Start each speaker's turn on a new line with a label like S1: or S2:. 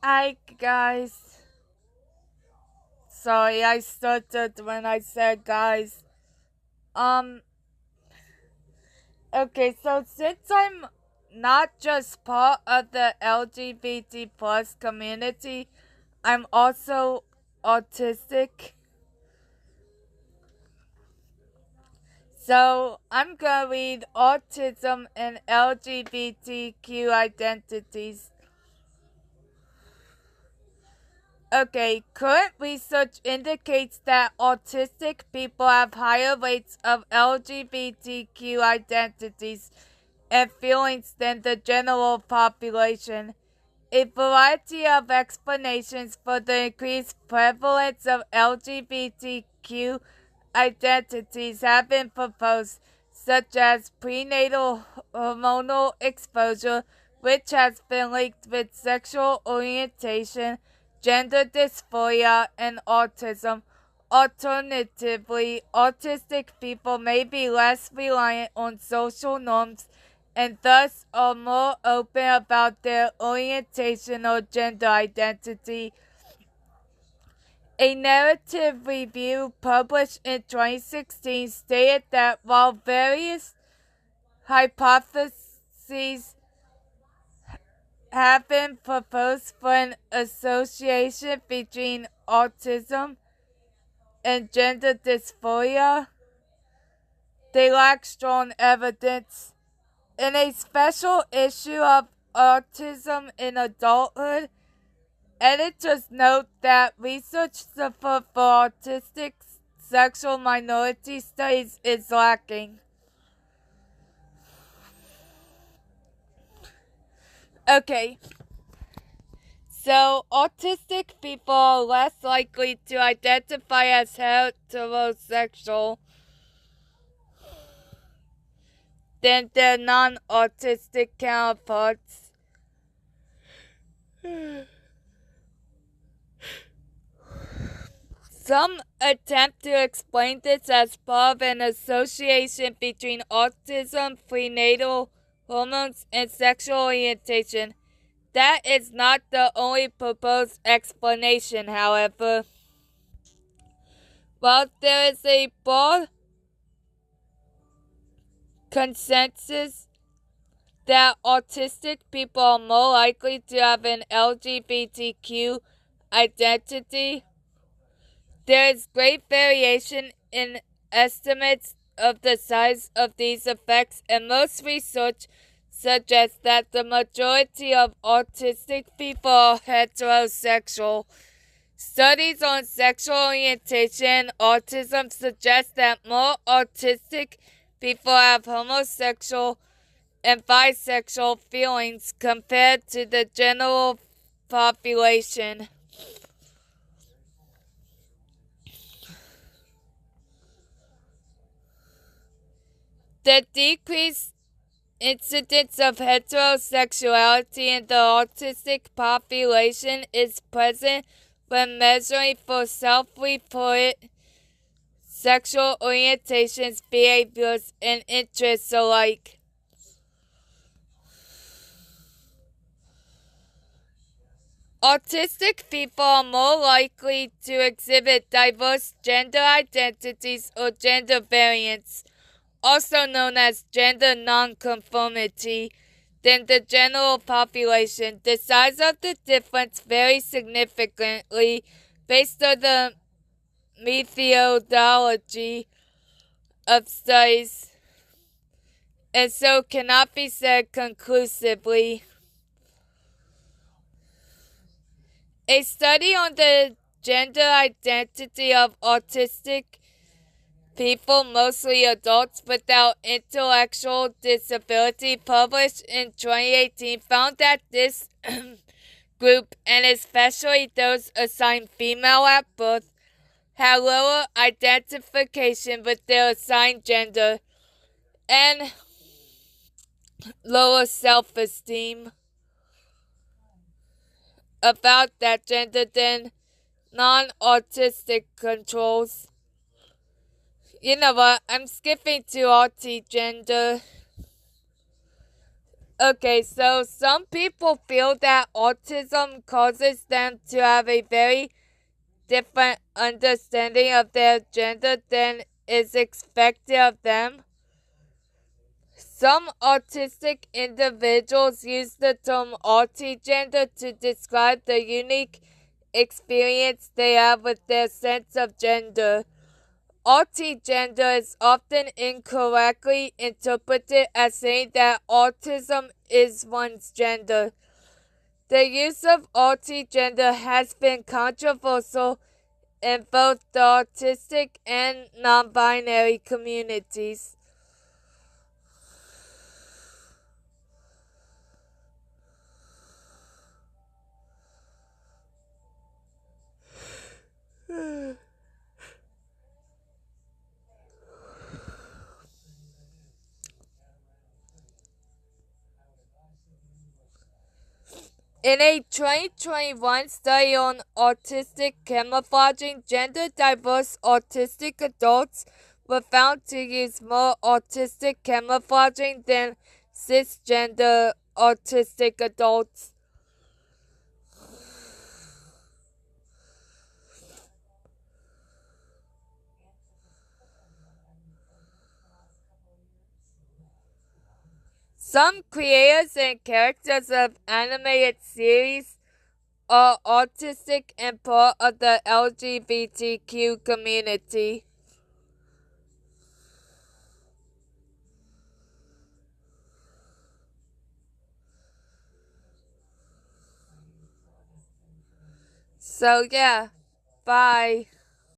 S1: Hi guys. Sorry, I stuttered when I said guys. Um, okay, so since I'm not just part of the LGBT plus community, I'm also autistic. So I'm gonna read autism and LGBTQ identities. Okay, current research indicates that autistic people have higher rates of LGBTQ identities and feelings than the general population. A variety of explanations for the increased prevalence of LGBTQ identities have been proposed, such as prenatal hormonal exposure, which has been linked with sexual orientation, gender dysphoria, and autism. Alternatively, autistic people may be less reliant on social norms and thus are more open about their orientation or gender identity. A narrative review published in 2016 stated that while various hypotheses have been proposed for an association between autism and gender dysphoria, they lack strong evidence. In a special issue of Autism in Adulthood, editors note that research support for autistic sexual minority studies is lacking. Okay, so autistic people are less likely to identify as heterosexual than their non-autistic counterparts. Some attempt to explain this as part of an association between autism, prenatal hormones, and sexual orientation. That is not the only proposed explanation, however. While there is a broad consensus that autistic people are more likely to have an LGBTQ identity, there is great variation in estimates of the size of these effects, and most research suggests that the majority of autistic people are heterosexual. Studies on sexual orientation and autism suggest that more autistic people have homosexual and bisexual feelings compared to the general population. The decreased incidence of heterosexuality in the autistic population is present when measuring for self-reported sexual orientations, behaviors, and interests alike. Autistic people are more likely to exhibit diverse gender identities or gender variants, also known as gender nonconformity, than the general population. The size of the difference varies significantly based on the methodology of studies, and so cannot be said conclusively. A study on the gender identity of autistic people, mostly adults without intellectual disability, published in 2018, found that this group, and especially those assigned female at birth, had lower identification with their assigned gender and lower self-esteem about that gender than non-autistic controls. You know what? I'm skipping to auti gender. Okay, so some people feel that autism causes them to have a very different understanding of their gender than is expected of them. Some autistic individuals use the term autigender to describe the unique experience they have with their sense of gender. Autigender is often incorrectly interpreted as saying that autism is one's gender. The use of autigender has been controversial in both the autistic and non-binary communities. In a 2021 study on autistic camouflaging, gender diverse autistic adults were found to use more autistic camouflaging than cisgender autistic adults. Some creators and characters of animated series are autistic and part of the LGBTQ community. So yeah, bye.